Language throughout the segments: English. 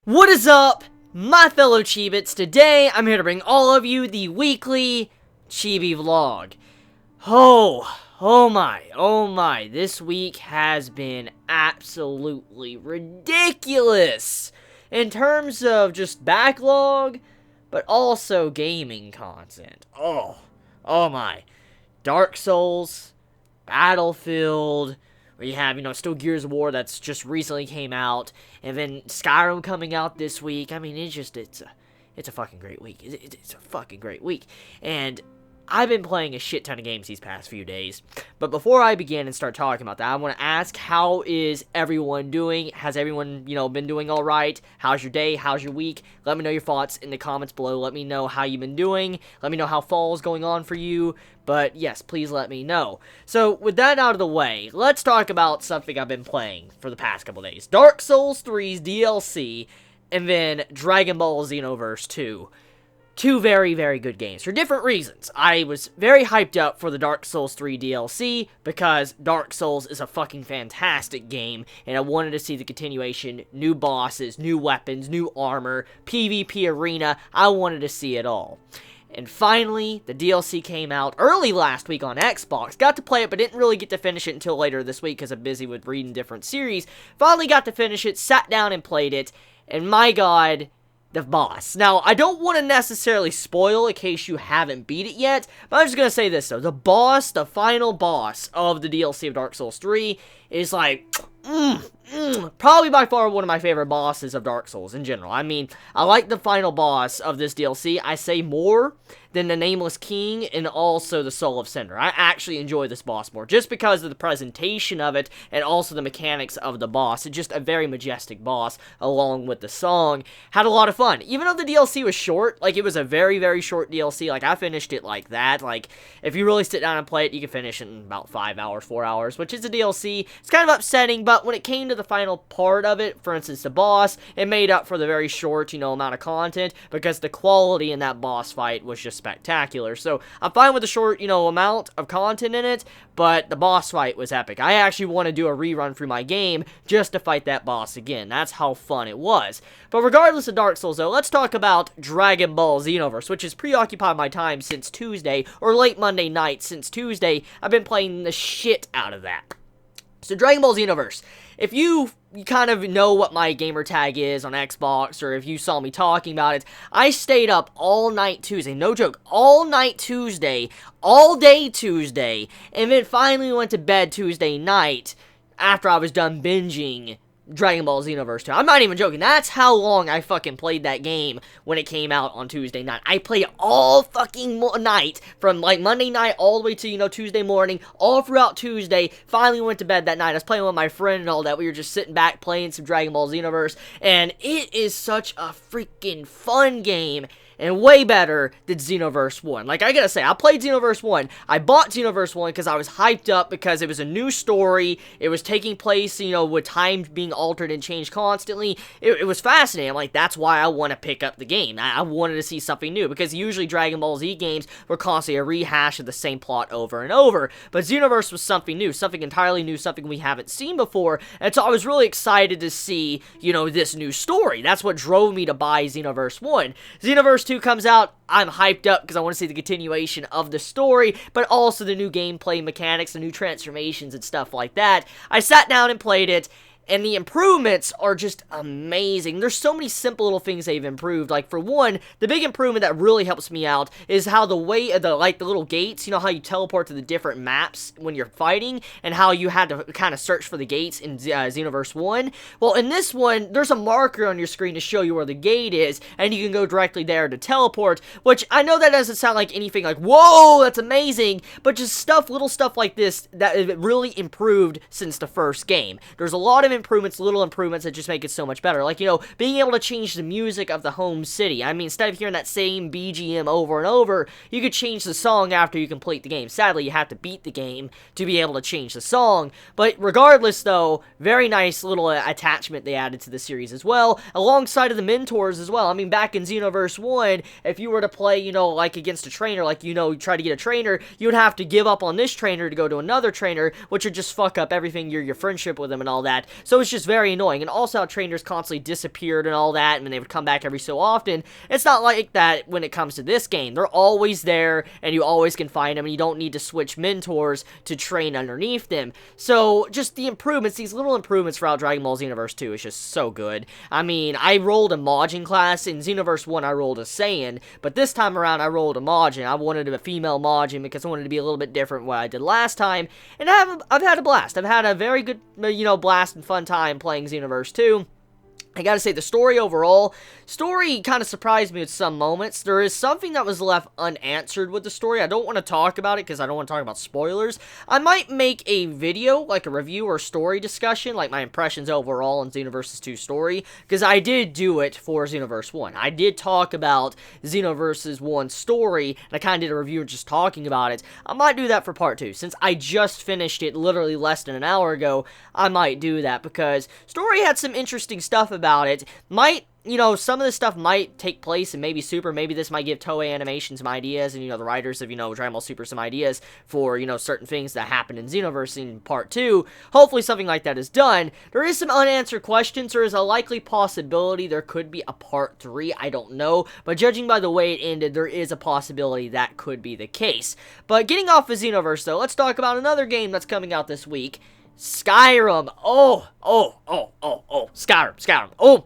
What is up, my fellow Chibits? Today, I'm here to bring all of you the weekly Chibi vlog. Oh my, this week has been absolutely ridiculous in terms of just backlog, but also gaming content. Oh my. Dark Souls, Battlefield, we have, still Gears of War that's just recently came out, and then Skyrim coming out this week. I mean, it's a fucking great week. It's a fucking great week. And I've been playing a shit ton of games these past few days. But before I begin and start talking about that, I want to ask, how is everyone doing? Has everyone, been doing all right? How's your day? How's your week? Let me know your thoughts in the comments below. Let me know how you've been doing. Let me know how fall is going on for you. But yes, please let me know. So with that out of the way, let's talk about something I've been playing for the past couple days. Dark Souls 3's DLC, and then Dragon Ball Xenoverse 2. Two very, very good games for different reasons. I was very hyped up for the Dark Souls 3 DLC because Dark Souls is a fucking fantastic game, and I wanted to see the continuation, new bosses, new weapons, new armor, PvP arena. I wanted to see it all. And finally, the DLC came out early last week on Xbox. Got to play it, but didn't really get to finish it until later this week because I'm busy with reading different series. Finally got to finish it, sat down and played it, and my god, the boss. Now, I don't want to necessarily spoil in case you haven't beat it yet, but I'm just going to say this though. The boss, the final boss of the DLC of Dark Souls 3 is like, probably by far one of my favorite bosses of Dark Souls in general. I mean, I like the final boss of this DLC. I say more than the Nameless King and also the Soul of Cinder. I actually enjoy this boss more just because of the presentation of it and also the mechanics of the boss. It's just a very majestic boss along with the song. Had a lot of fun. Even though the DLC was short, like it was a very, very short DLC. Like I finished it like that. Like if you really sit down and play it, you can finish it in about 5 hours, 4 hours, which is a DLC. It's kind of upsetting, but when it came to the final part of it, for instance, the boss, it made up for the very short, amount of content because the quality in that boss fight was just spectacular. So I'm fine with the short, amount of content in it, but the boss fight was epic. I actually want to do a rerun through my game just to fight that boss again. That's how fun it was. But regardless of Dark Souls, though, let's talk about Dragon Ball Xenoverse, which has preoccupied my time since Tuesday, or late Monday night since Tuesday. I've been playing the shit out of that. So Dragon Ball Xenoverse, if you kind of know what my gamer tag is on Xbox, or if you saw me talking about it, I stayed up all night Tuesday, no joke, all night Tuesday, all day Tuesday, and then finally went to bed Tuesday night after I was done binging Dragon Ball Xenoverse 2. I'm not even joking. That's how long I fucking played that game when it came out on Tuesday night. I played all fucking night, from like Monday night all the way to, Tuesday morning, all throughout Tuesday. Finally went to bed that night. I was playing with my friend and all that. We were just sitting back playing some Dragon Ball Xenoverse, and it is such a freaking fun game. And way better than Xenoverse 1. Like, I gotta say, I played Xenoverse 1. I bought Xenoverse 1 because I was hyped up because it was a new story. It was taking place, with time being altered and changed constantly. It was fascinating. I'm like, that's why I want to pick up the game. I wanted to see something new because usually Dragon Ball Z games were constantly a rehash of the same plot over and over. But Xenoverse was something new, something entirely new, something we haven't seen before. And so I was really excited to see, this new story. That's what drove me to buy Xenoverse 1. Xenoverse 2 comes out, I'm hyped up because I want to see the continuation of the story, but also the new gameplay mechanics, the new transformations and stuff like that. I sat down and played it, and the improvements are just amazing. There's so many simple little things they've improved. Like, for one, the big improvement that really helps me out is how the way, the little gates, how you teleport to the different maps when you're fighting, and how you had to kind of search for the gates in Xenoverse 1. Well, in this one, there's a marker on your screen to show you where the gate is, and you can go directly there to teleport, which I know that doesn't sound like anything like, whoa, that's amazing, but just little stuff like this that really improved since the first game. There's a lot of improvements, little improvements that just make it so much better. Like, being able to change the music of the home city. I mean, instead of hearing that same BGM over and over, you could change the song after you complete the game. Sadly, you have to beat the game to be able to change the song. But regardless, though, very nice little attachment they added to the series as well, alongside of the mentors as well. I mean, back in Xenoverse 1, if you were to play, like against a trainer, like, try to get a trainer, you would have to give up on this trainer to go to another trainer, which would just fuck up everything, your friendship with them and all that. so it's just very annoying. And also how trainers constantly disappeared and all that, and they would come back every so often. It's not like that when it comes to this game. They're always there, and you always can find them, and you don't need to switch mentors to train underneath them. So, just the improvements, these little improvements throughout Dragon Ball Xenoverse 2 is just so good. I mean, I rolled a Majin class. In Xenoverse 1, I rolled a Saiyan, but this time around, I rolled a Majin. I wanted a female Majin because I wanted to be a little bit different from what I did last time, and I've had a blast. I've had a very good, blast and fun time playing Xenoverse 2. I gotta say, the story overall, kind of surprised me at some moments. There is something that was left unanswered with the story. I don't want to talk about it because I don't want to talk about spoilers. I might make a video, like a review or story discussion, like my impressions overall on Xenoverse 2 story, because I did do it for Xenoverse 1. I did talk about Xenoverse 1 story, and I kind of did a review just talking about it. I might do that for part 2. Since I just finished it literally less than an hour ago, I might do that because story had some interesting stuff about it. Some of this stuff might take place in maybe Super. Maybe this might give Toei Animation some ideas, and, the writers of, Dragon Ball Super some ideas for, certain things that happen in Xenoverse in Part 2. Hopefully something like that is done. There is some unanswered questions. There is a likely possibility there could be a Part 3. I don't know. But judging by the way it ended, there is a possibility that could be the case. But getting off of Xenoverse, though, let's talk about another game that's coming out this week. Skyrim. Skyrim.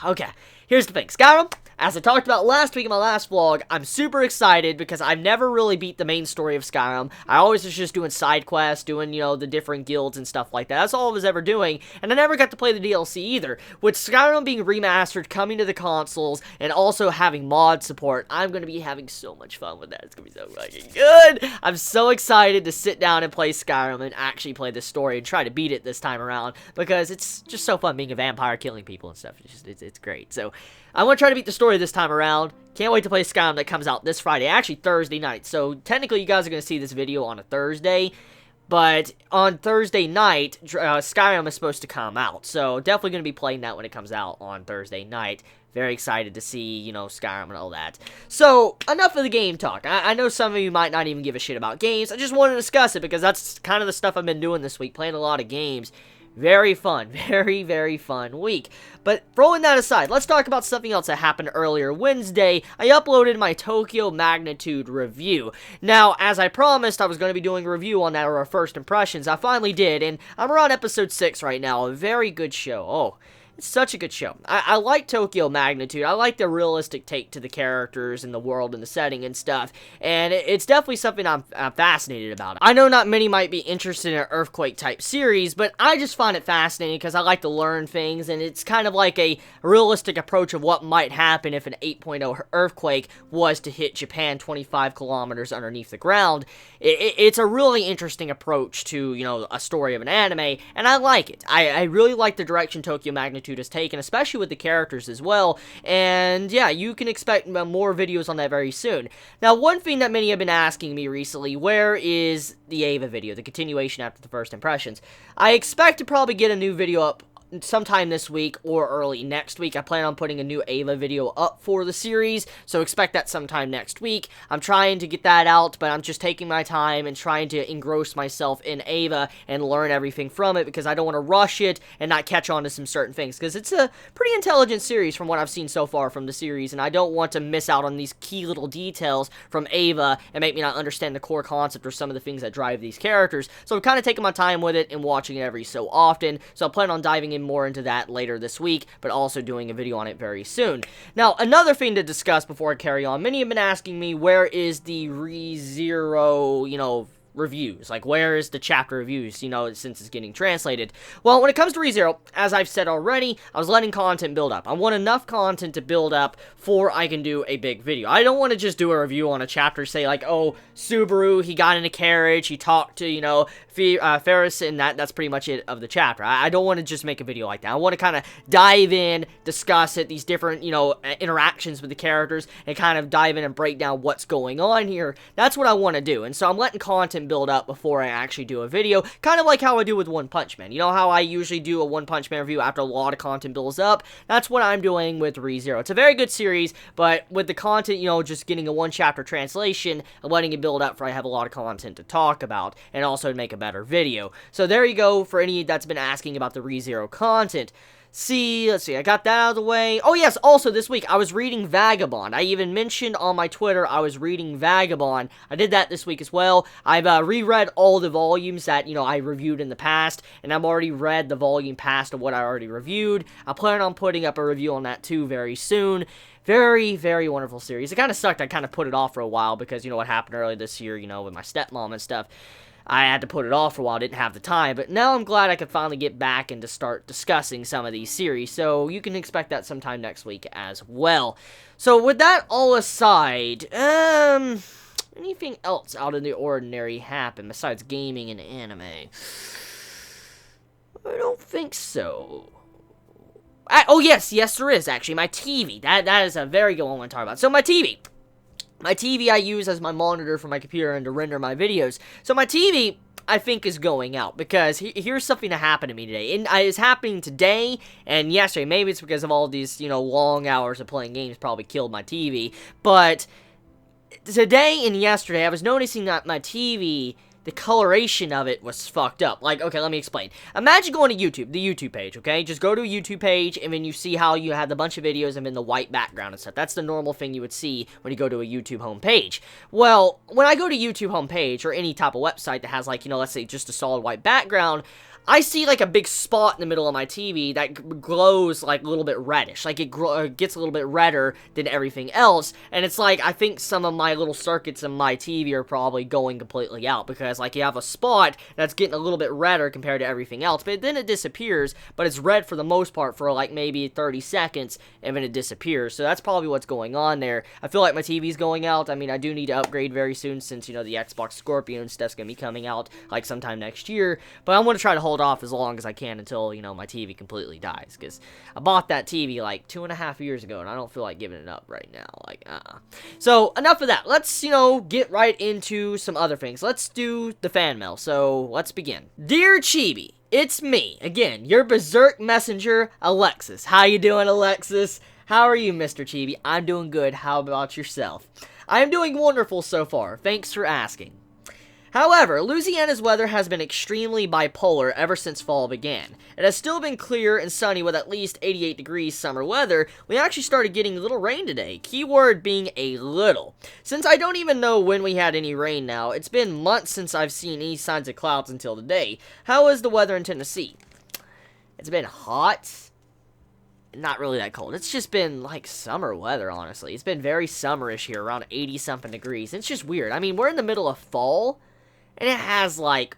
Okay, here's the thing. Skyrim, as I talked about last week in my last vlog, I'm super excited because I've never really beat the main story of Skyrim. I always was just doing side quests, doing, the different guilds and stuff like that. That's all I was ever doing, and I never got to play the DLC either. With Skyrim being remastered, coming to the consoles, and also having mod support, I'm going to be having so much fun with that. It's going to be so fucking good! I'm so excited to sit down and play Skyrim and actually play this story and try to beat it this time around, because it's just so fun being a vampire, killing people and stuff. It's great. So, I want to try to beat the story this time around. Can't wait to play Skyrim that comes out this Friday. Actually, Thursday night. So, technically, you guys are going to see this video on a Thursday. But on Thursday night, Skyrim is supposed to come out. So, definitely going to be playing that when it comes out on Thursday night. Very excited to see, Skyrim and all that. So, enough of the game talk. I know some of you might not even give a shit about games. I just want to discuss it because that's kind of the stuff I've been doing this week. Playing a lot of games. Very fun. Very, very fun week. But throwing that aside, let's talk about something else that happened earlier Wednesday. I uploaded my Tokyo Magnitude review. Now, as I promised, I was going to be doing a review on that, or our first impressions. I finally did, and I'm around episode 6 right now. A very good show. Oh, it's such a good show. I like Tokyo Magnitude. I like the realistic take to the characters and the world and the setting and stuff. And it's definitely something I'm fascinated about. I know not many might be interested in an Earthquake-type series, but I just find it fascinating because I like to learn things, and it's kind of like a realistic approach of what might happen if an 8.0 earthquake was to hit Japan 25 kilometers underneath the ground. It's a really interesting approach to, a story of an anime, and I like it. I really like the direction Tokyo Magnitude has taken, especially with the characters as well, and yeah, you can expect more videos on that very soon. Now, one thing that many have been asking me recently, where is the Ava video, the continuation after the first impressions? I expect to probably get a new video up sometime this week or early next week. I plan on putting a new Ava video up for the series, so expect that sometime next week. I'm trying to get that out, but I'm just taking my time and trying to engross myself in Ava and learn everything from it, because I don't want to rush it and not catch on to some certain things, because it's a pretty intelligent series from what I've seen so far from the series, and I don't want to miss out on these key little details from Ava and make me not understand the core concept or some of the things that drive these characters. So I'm kind of taking my time with it and watching it every so often, so I plan on diving in more into that later this week, but also doing a video on it very soon. Now, another thing to discuss before I carry on, many have been asking me, where is the ReZero, reviews? Like, where is the chapter reviews, since it's getting translated? Well, when it comes to ReZero, as I've said already, I was letting content build up. I want enough content to build up before I can do a big video. I don't want to just do a review on a chapter, say like, oh, Subaru, he got in a carriage, he talked to, Ferris, and that's pretty much it of the chapter. I don't want to just make a video like that. I want to kind of dive in, discuss it, these different, interactions with the characters, and kind of dive in and break down what's going on here. That's what I want to do, and so I'm letting content content build up before I actually do a video, kind of like how I do with One Punch Man. You know how I usually do a One Punch Man review after a lot of content builds up? That's what I'm doing with ReZero. It's a very good series, but with the content, you know, just getting a one-chapter translation and letting it build up for I have a lot of content to talk about, and also to make a better video. So there you go for any that's been asking about the ReZero content. Let's see, I got that out of the way. Oh yes, also this week, I was reading Vagabond. I even mentioned on my Twitter I was reading Vagabond. I did that this week as well. I've reread all the volumes that, you know, I reviewed in the past, and I've already read the volume past of what I already reviewed. I plan on putting up a review on that too very soon. Very, very wonderful series. It kind of sucked. I kind of put it off for a while because, you know, what happened earlier this year, you know, with my stepmom and stuff. I had to put it off for a while, didn't have the time, but now I'm glad I could finally get back and to start discussing some of these series, so you can expect that sometime next week as well. So with that all aside, anything else out of the ordinary happen besides gaming and anime? I don't think so. Oh yes, there is actually, my TV. That is a very good one I want to talk about. So my TV. My TV I use as my monitor for my computer and to render my videos. So my TV, I think, is going out because here's something that happened to me today. And it's happening today and yesterday. Maybe it's because of all these, you know, long hours of playing games probably killed my TV. But today and yesterday, I was noticing that my TV, the coloration of it was fucked up. Like, okay, let me explain. Imagine going to YouTube, the YouTube page, okay? Just go to a YouTube page, and then you see how you had a bunch of videos and then the white background and stuff. That's the normal thing you would see when you go to a YouTube homepage. Well, when I go to YouTube homepage, or any type of website that has, like, you know, let's say just a solid white background, I see, like, a big spot in the middle of my TV that glows, like, a little bit reddish. Like, it gets a little bit redder than everything else. And it's like, I think some of my little circuits in my TV are probably going completely out. Because, like, you have a spot that's getting a little bit redder compared to everything else. But then it disappears, but it's red for the most part for, like, maybe 30 seconds. And then it disappears. So that's probably what's going on there. I feel like my TV's going out. I mean, I do need to upgrade very soon since, you know, the Xbox Scorpio and stuff's going to be coming out, like, sometime next year. But I'm going to try to hold off as long as I can until, you know, my TV completely dies, because I bought that TV like 2.5 years ago, and I don't feel like giving it up right now, like, So, enough of that. Let's, you know, get right into some other things. Let's do the fan mail, so let's begin. Dear Chibi, it's me, again, your berserk messenger, Alexis. How you doing, Alexis? How are you, Mr. Chibi? I'm doing good. How about yourself? I am doing wonderful so far. Thanks for asking. However, Louisiana's weather has been extremely bipolar ever since fall began. It has still been clear and sunny with at least 88 degrees summer weather. We actually started getting a little rain today, keyword being a little. Since I don't even know when we had any rain now, it's been months since I've seen any signs of clouds until today. How is the weather in Tennessee? It's been hot. Not really that cold. It's just been, like, summer weather, honestly. It's been very summerish here, around 80-something degrees. It's just weird. I mean, we're in the middle of fall, and it has, like,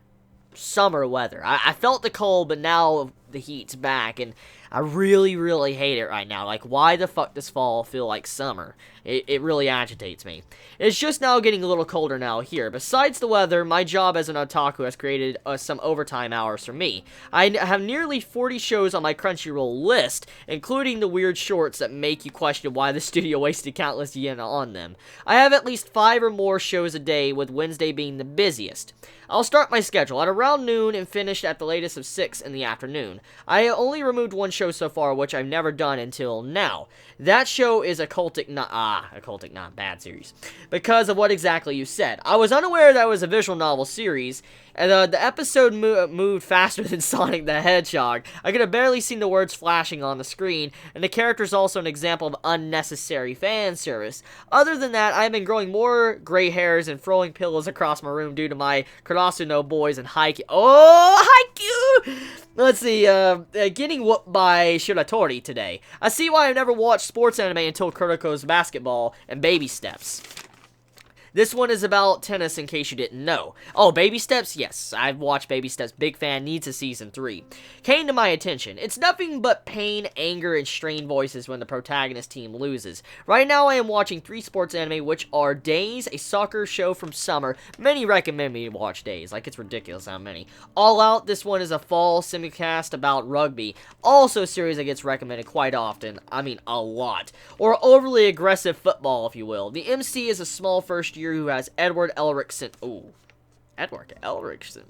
summer weather. I felt the cold, but now the heat's back, and I really, really hate it right now. Like, why the fuck does fall feel like summer? It really agitates me. It's just now getting a little colder now here. Besides the weather, my job as an otaku has created some overtime hours for me. I have nearly 40 shows on my Crunchyroll list, including the weird shorts that make you question why the studio wasted countless yen on them. I have at least 5 or more shows a day, with Wednesday being the busiest. I'll start my schedule at around noon and finish at the latest of 6 in the afternoon. I only removed one show so far, which I've never done until now. That show is Occultic Not Bad series, because of what exactly you said. I was unaware that it was a visual novel series, and the episode moved faster than Sonic the Hedgehog. I could have barely seen the words flashing on the screen, and the character's also an example of unnecessary fan service. Other than that, I've been growing more gray hairs and throwing pillows across my room due to my Kurasuno boys and Haikyuu. Oh, Haikyuu! Let's see, getting whooped by Shiratori today. I see why I've never watched sports anime until Kuroko's Basketball and Baby Steps. This one is about tennis, in case you didn't know. Oh, Baby Steps? Yes, I've watched Baby Steps. Big fan, needs a season 3. Came to my attention. It's nothing but pain, anger, and strained voices when the protagonist team loses. Right now, I am watching 3 sports anime, which are Days, a soccer show from summer. Many recommend me to watch Days. Like, it's ridiculous how many. All Out, this one is a fall simulcast about rugby. Also a series that gets recommended quite often. I mean, a lot. Or Overly Aggressive Football, if you will. The MC is a small first year who has Edward Elricson. Ooh. Edward Elrichson.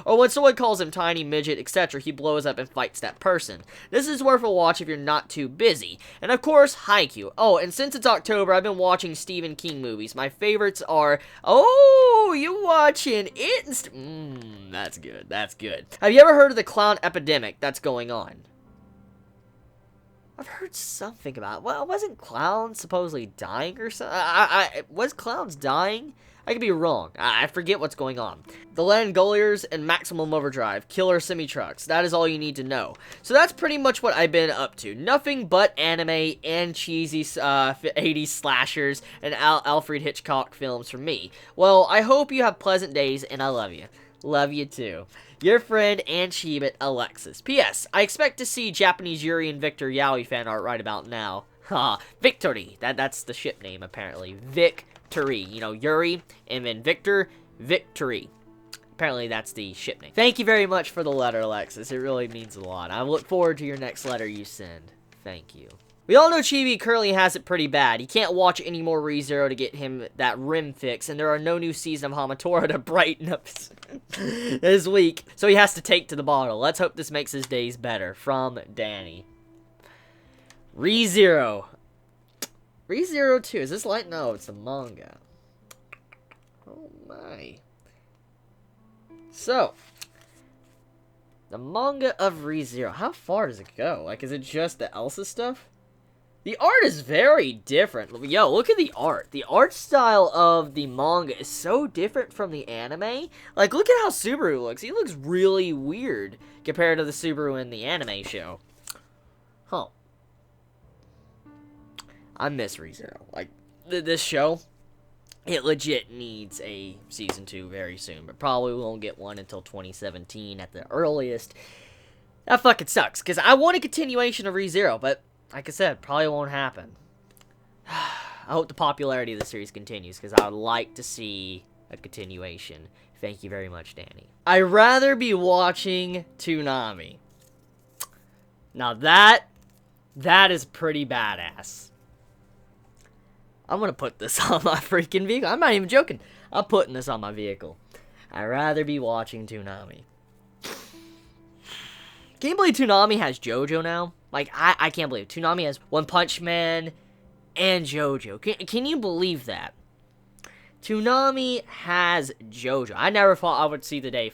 Or when someone calls him tiny, midget, etc., he blows up and fights that person. This is worth a watch if you're not too busy. And of course, Haikyuu. Oh, and since it's October, I've been watching Stephen King movies. My favorites are, oh, you watching it? That's good, that's good. Have you ever heard of the clown epidemic that's going on? I've heard something about it. Well, wasn't clowns supposedly dying or something? Was clowns dying? I could be wrong. I forget what's going on. The Langoliers and Maximum Overdrive, killer semi-trucks. That is all you need to know. So that's pretty much what I've been up to. Nothing but anime and cheesy 80s slashers and Alfred Hitchcock films for me. Well, I hope you have pleasant days, and I love you. Love you too. Your friend and Chibit, Alexis. P.S. I expect to see Japanese Yuri and Victor Yaoi fan art right about now. Ha, Victory. That's the ship name, apparently. Victory. You know, Yuri, and then Victor, Victory. Apparently, that's the ship name. Thank you very much for the letter, Alexis. It really means a lot. I look forward to your next letter you send. Thank you. We all know Chibi currently has it pretty bad. He can't watch any more ReZero to get him that rim fix, and there are no new season of Hamatora to brighten up his week, so he has to take to the bottle. Let's hope this makes his days better. From Danny. ReZero. ReZero 2. Is this light? No, it's a manga. Oh my. So, the manga of ReZero. How far does it go? Like, is it just the Elsa stuff? The art is very different. Yo, look at the art. The art style of the manga is so different from the anime. Like, look at how Subaru looks. He looks really weird compared to the Subaru in the anime show. Huh. I miss ReZero. Like, this show, it legit needs a Season 2 very soon. But probably won't get one until 2017 at the earliest. That fucking sucks. Because I want a continuation of ReZero, but like I said, probably won't happen. I hope the popularity of the series continues, because I would like to see a continuation. Thank you very much, Danny. I'd rather be watching Toonami. Now that is pretty badass. I'm gonna put this on my freaking vehicle. I'm not even joking. I'm putting this on my vehicle. I'd rather be watching Toonami. Can you believe Toonami has JoJo now? Like, I can't believe it. Toonami has One Punch Man and JoJo. Can you believe that? Toonami has JoJo. I never thought I would see the day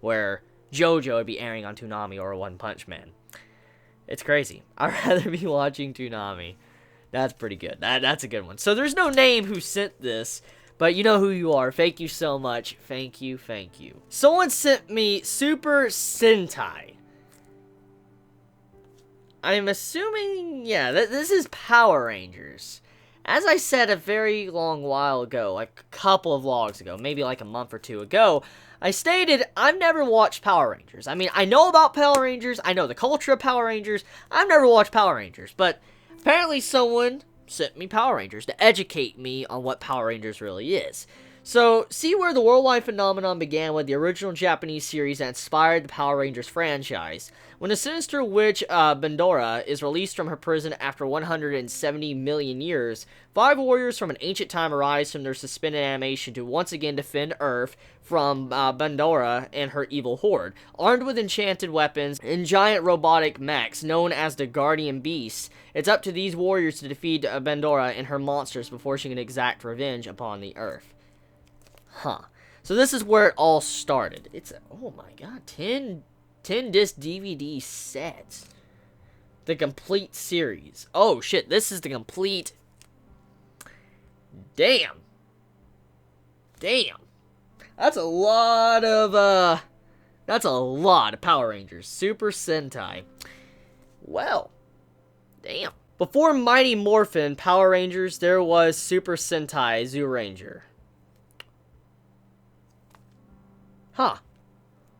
where JoJo would be airing on Toonami or One Punch Man. It's crazy. I'd rather be watching Toonami. That's pretty good. That's a good one. So there's no name who sent this, but you know who you are. Thank you so much. Thank you, thank you. Someone sent me Super Sentai. I'm assuming, yeah, this is Power Rangers. As I said a very long while ago, like a couple of vlogs ago, maybe like a month or two ago, I stated I've never watched Power Rangers. I mean, I know about Power Rangers, I know the culture of Power Rangers, I've never watched Power Rangers, but apparently someone sent me Power Rangers to educate me on what Power Rangers really is. So, see where the worldwide phenomenon began with the original Japanese series that inspired the Power Rangers franchise. When the sinister witch Bandora is released from her prison after 170 million years, 5 warriors from an ancient time arise from their suspended animation to once again defend Earth from Bandora and her evil horde. Armed with enchanted weapons and giant robotic mechs known as the Guardian Beasts, it's up to these warriors to defeat Bandora and her monsters before she can exact revenge upon the Earth. Huh. So this is where it all started. It's, oh my god, 10 disc DVD set. The complete series. Oh shit, this is the complete. Damn. That's a lot of Power Rangers. Super Sentai. Well, damn. Before Mighty Morphin Power Rangers, there was Super Sentai Zyuranger. Huh.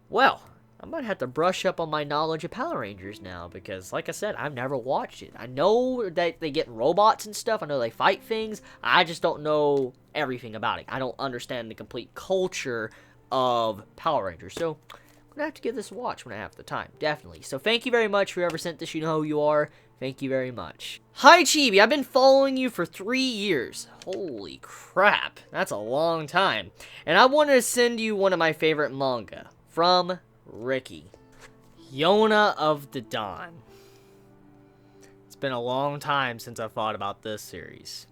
Well, I might have to brush up on my knowledge of Power Rangers now, because, like I said, I've never watched it. I know that they get robots and stuff. I know they fight things. I just don't know everything about it. I don't understand the complete culture of Power Rangers. So, I'm going to have to give this a watch when I have the time. Definitely. So, thank you very much, whoever sent this. You know who you are. Thank you very much. Hi, Chibi. I've been following you for 3 years. Holy crap. That's a long time. And I wanted to send you one of my favorite manga. From Ricky. Yona of the Dawn. It's been a long time since I thought about this series.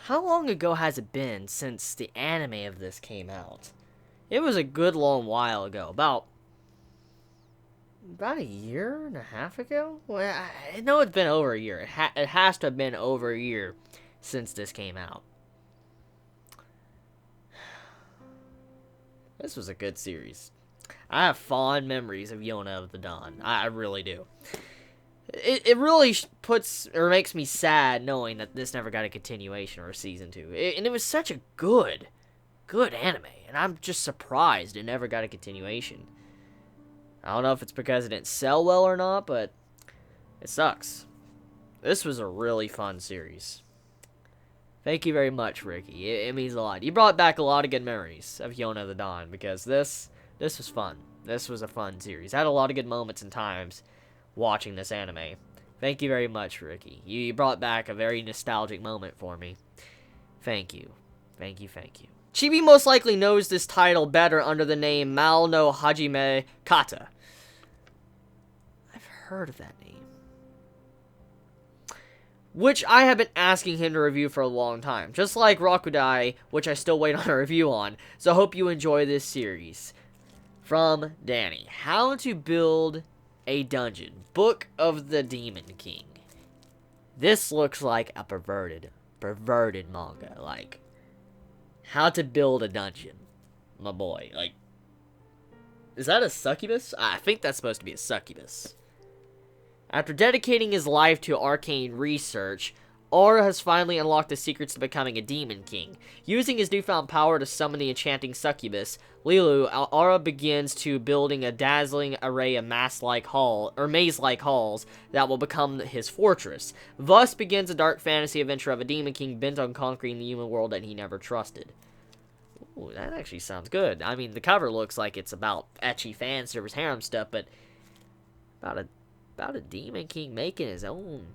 How long ago has it been since the anime of this came out? It was a good long while ago. About a year and a half ago? Well, I know it's been over a year. It has to have been over a year since this came out. This was a good series. I have fond memories of Yona of the Dawn. I really do. It really puts, or makes me sad knowing that this never got a continuation or a season 2. And it was such a good anime. And I'm just surprised it never got a continuation. I don't know if it's because it didn't sell well or not, but it sucks. This was a really fun series. Thank you very much, Ricky. It means a lot. You brought back a lot of good memories of Yona of the Dawn, because this was fun. This was a fun series. I had a lot of good moments and times watching this anime. Thank you very much, Ricky. You brought back a very nostalgic moment for me. Thank you. Thank you, thank you. Chibi most likely knows this title better under the name Mal no Hajime Kata. I've heard of that name. Which I have been asking him to review for a long time. Just like Rokudai, which I still wait on a review on. So I hope you enjoy this series. From Danny. How to build a dungeon. Book of the Demon King. This looks like a perverted manga. Like, how to build a dungeon. My boy. Like, is that a succubus? I think that's supposed to be a succubus. After dedicating his life to arcane research, Aura has finally unlocked the secrets to becoming a Demon King. Using his newfound power to summon the enchanting succubus, Lilu, Aura begins to building a dazzling array of maze-like halls that will become his fortress. Thus begins a dark fantasy adventure of a Demon King bent on conquering the human world that he never trusted. Ooh, that actually sounds good. I mean, the cover looks like it's about ecchi fan service harem stuff, but about a Demon King making his own.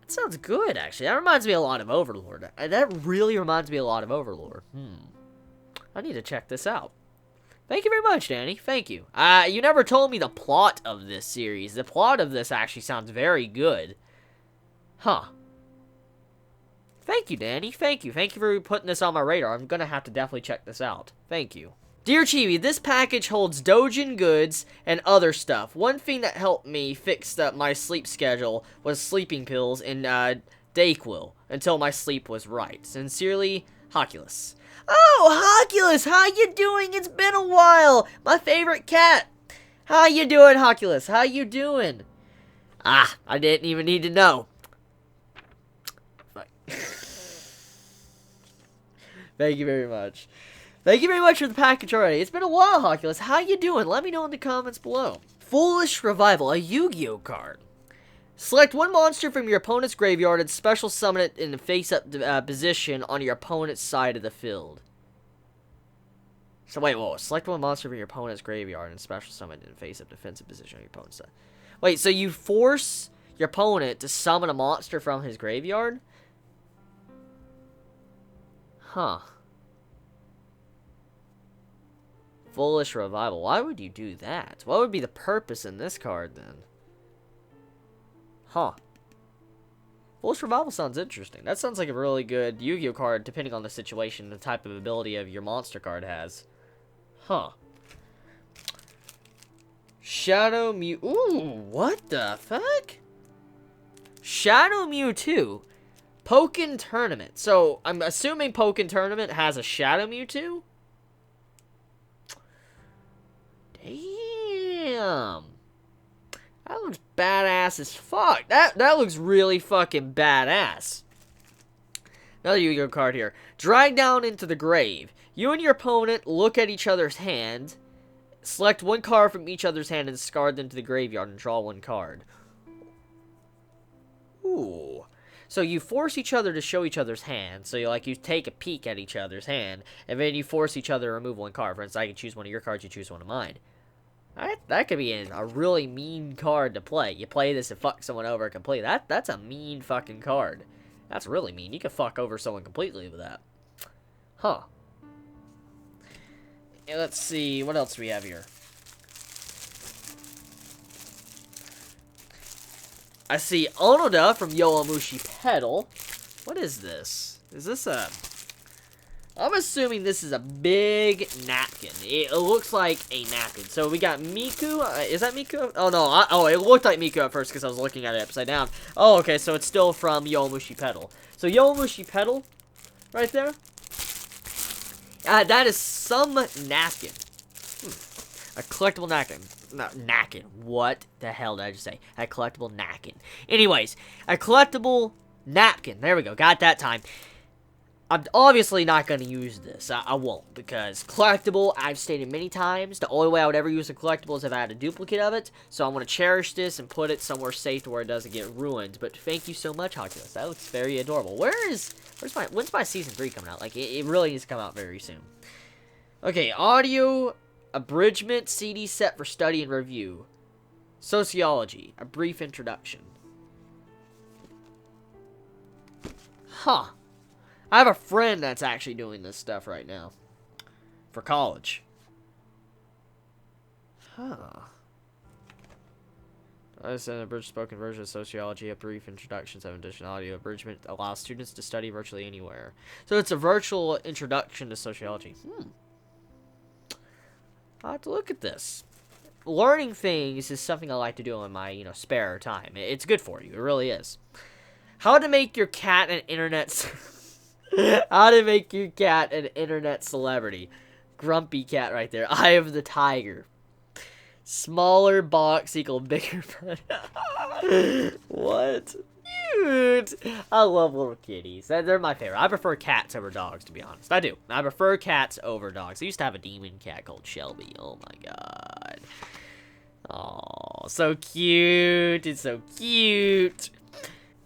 That sounds good, actually. That reminds me a lot of Overlord. That really reminds me a lot of Overlord. I need to check this out. Thank you very much, Danny. Thank you. You never told me the plot of this series. The plot of this actually sounds very good. Huh. Thank you, Danny. Thank you. Thank you for putting this on my radar. I'm gonna have to definitely check this out. Thank you. Dear Chibi, this package holds doujin goods and other stuff. One thing that helped me fix up my sleep schedule was sleeping pills and Dayquil until my sleep was right. Sincerely, Hoculus. Oh, Hoculus, how you doing? It's been a while. My favorite cat. How you doing, Hoculus? How you doing? I didn't even need to know. Thank you very much. Thank you very much for the package already. It's been a while, Hoculus. How you doing? Let me know in the comments below. Foolish Revival, a Yu-Gi-Oh card. Select one monster from your opponent's graveyard and special summon it in the face-up position on your opponent's side of the field. So wait, whoa. Select one monster from your opponent's graveyard and special summon it in the face-up defensive position on your opponent's side. Wait, so you force your opponent to summon a monster from his graveyard? Huh. Foolish Revival. Why would you do that? What would be the purpose in this card, then? Huh. Foolish Revival sounds interesting. That sounds like a really good Yu-Gi-Oh card, depending on the situation, the type of ability of your monster card has. Huh. Shadow Mew... Ooh, what the fuck? Shadow Mewtwo. Pokken Tournament. So, I'm assuming Pokken Tournament has a Shadow Mewtwo? Damn. That looks badass as fuck. That looks really fucking badass. Another Yu-Gi-Oh card here. Drag down into the grave. You and your opponent look at each other's hand. Select one card from each other's hand and discard them to the graveyard and draw one card. Ooh. So you force each other to show each other's hand. So you take a peek at each other's hand. And then you force each other to remove one card. For instance, I can choose one of your cards, you choose one of mine. That could be a really mean card to play. You play this and fuck someone over completely. That's a mean fucking card. That's really mean. You can fuck over someone completely with that. Huh. Let's see, what else do we have here? I see Onoda from Yowamushi Pedal. What is this? Is this a... I'm assuming this is a big napkin. It looks like a napkin. So we got Miku. Is that Miku? Oh, no. It looked like Miku at first because I was looking at it upside down. Oh, okay. So it's still from Yowamushi Pedal. So Yowamushi Pedal right there. That is some napkin. A collectible napkin. Not napkin. What the hell did I just say? A collectible napkin. Anyways, a collectible napkin. There we go. Got that time. I'm obviously not going to use this. I won't, because collectible, I've stated many times, the only way I would ever use a collectible is if I had a duplicate of it, so I'm going to cherish this and put it somewhere safe to where it doesn't get ruined. But thank you so much, Oculus. That looks very adorable. When's my Season 3 coming out? Like, it really needs to come out very soon. Okay, audio, abridgment, CD set for study and review. Sociology, a brief introduction. Huh. I have a friend that's actually doing this stuff right now. For college. Huh. As an abridged spoken version of sociology, a brief introduction, 7th edition audio abridgment allows students to study virtually anywhere. So it's a virtual introduction to sociology. I'll have to look at this. Learning things is something I like to do in my, spare time. It's good for you. It really is. How to make your cat an internet... How to make your cat an internet celebrity. Grumpy cat right there. Eye of the tiger. Smaller box equal bigger butt. What? Cute. I love little kitties. They're my favorite. I prefer cats over dogs, to be honest. I do. I prefer cats over dogs. I used to have a demon cat called Shelby. Oh my god. Oh, so cute. It's so cute.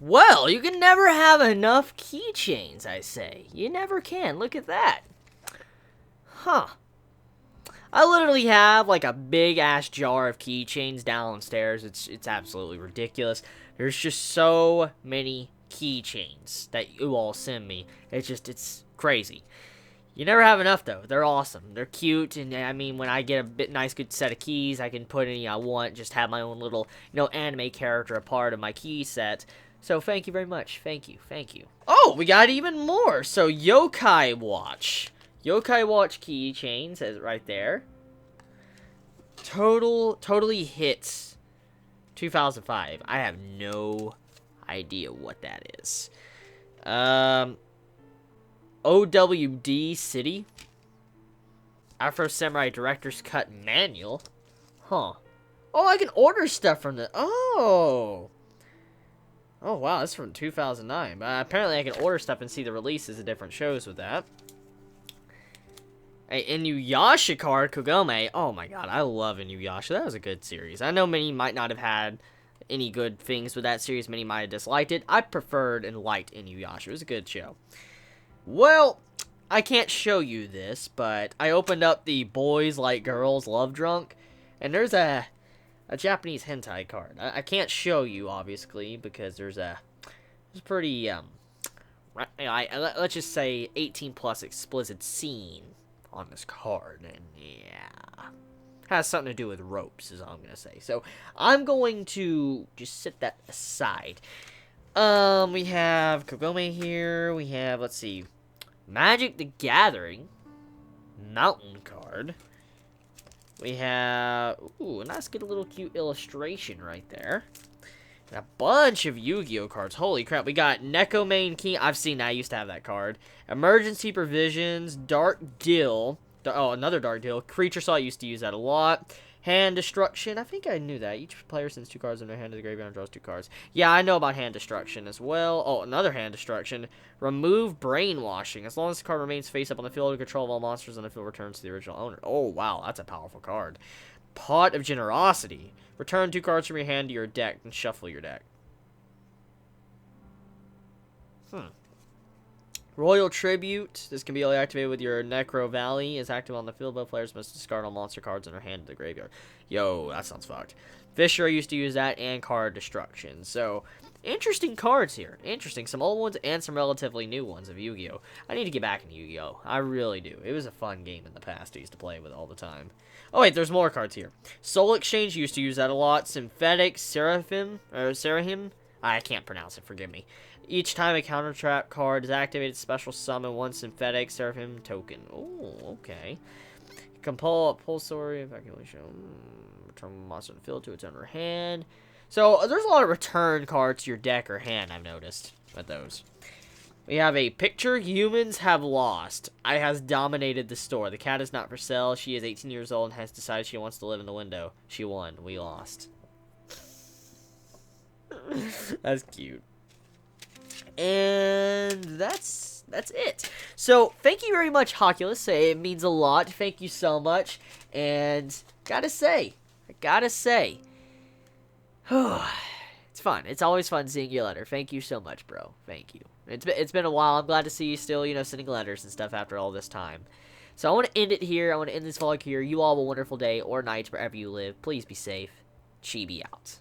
Well, you can never have enough keychains, I say. You never can. Look at that. Huh. I literally have, like, a big-ass jar of keychains downstairs. It's absolutely ridiculous. There's just so many keychains that you all send me. It's crazy. You never have enough, though. They're awesome. They're cute, and, I mean, when I get a nice, good set of keys, I can put any I want, just have my own little, anime character a part of my key set. So, thank you very much. Thank you. Thank you. Oh, we got even more. So, Yokai Watch. Yokai Watch keychain says right there. Totally hits 2005. I have no idea what that is. OWD City. Afro Samurai Director's Cut Manual. Huh. Oh, I can order stuff from the... Oh, wow, that's from 2009. Apparently I can order stuff and see the releases of different shows with that. A Inuyasha card, Kagome. Oh my god, I love Inuyasha. That was a good series. I know many might not have had any good things with that series. Many might have disliked it. I preferred and liked Inuyasha. It was a good show. Well, I can't show you this, but I opened up the Boys Like Girls Love Drunk, and there's a Japanese hentai card. I can't show you, obviously, because there's pretty, let's just say 18 plus explicit scene on this card, and yeah, has something to do with ropes, is all I'm gonna say. So, I'm going to just set that aside. We have Kagome here, we have, let's see, Magic the Gathering, Mountain card. We have, ooh, a nice, good little cute illustration right there. And a bunch of Yu-Gi-Oh cards. Holy crap, we got Neko Main King. I've seen that, I used to have that card. Emergency Provisions, Dark Deal. Oh, another Dark Deal. Creature Saw, I used to use that a lot. Hand Destruction, I think I knew that. Each player sends 2 cards in their hand to the graveyard and draws 2 cards. Yeah, I know about Hand Destruction as well. Oh, another Hand Destruction. Remove Brainwashing. As long as the card remains face up on the field, control of all monsters on the field returns to the original owner. Oh, wow, that's a powerful card. Pot of Generosity. Return 2 cards from your hand to your deck and shuffle your deck. Royal Tribute. This can be only activated with your Necro Valley. Is active on the field, but players must discard all monster cards in their hand to the graveyard. Yo, that sounds fucked. Fisher used to use that, and card destruction. So, interesting cards here. Interesting. Some old ones and some relatively new ones of Yu-Gi-Oh! I need to get back into Yu-Gi-Oh! I really do. It was a fun game in the past. I used to play with all the time. Oh, wait, there's more cards here. Soul Exchange used to use that a lot. Synthetic Serahim. I can't pronounce it, forgive me. Each time a counter trap card is activated, special summon one synthetic Seraphim token. Oh, okay. Compulsory evacuation. Return monster in the field to its owner hand. So, there's a lot of return cards to your deck or hand, I've noticed, with those. We have a picture humans have lost. I has dominated the store. The cat is not for sale. She is 18 years old and has decided she wants to live in the window. She won. We lost. That's cute. And that's it. So, thank you very much, Hoculus. It means a lot. Thank you so much. And, gotta say, it's fun. It's always fun seeing your letter. Thank you so much, bro. Thank you. It's been a while. I'm glad to see you still, sending letters and stuff after all this time. So, I want to end it here. I want to end this vlog here. You all have a wonderful day or night wherever you live. Please be safe. Chibi out.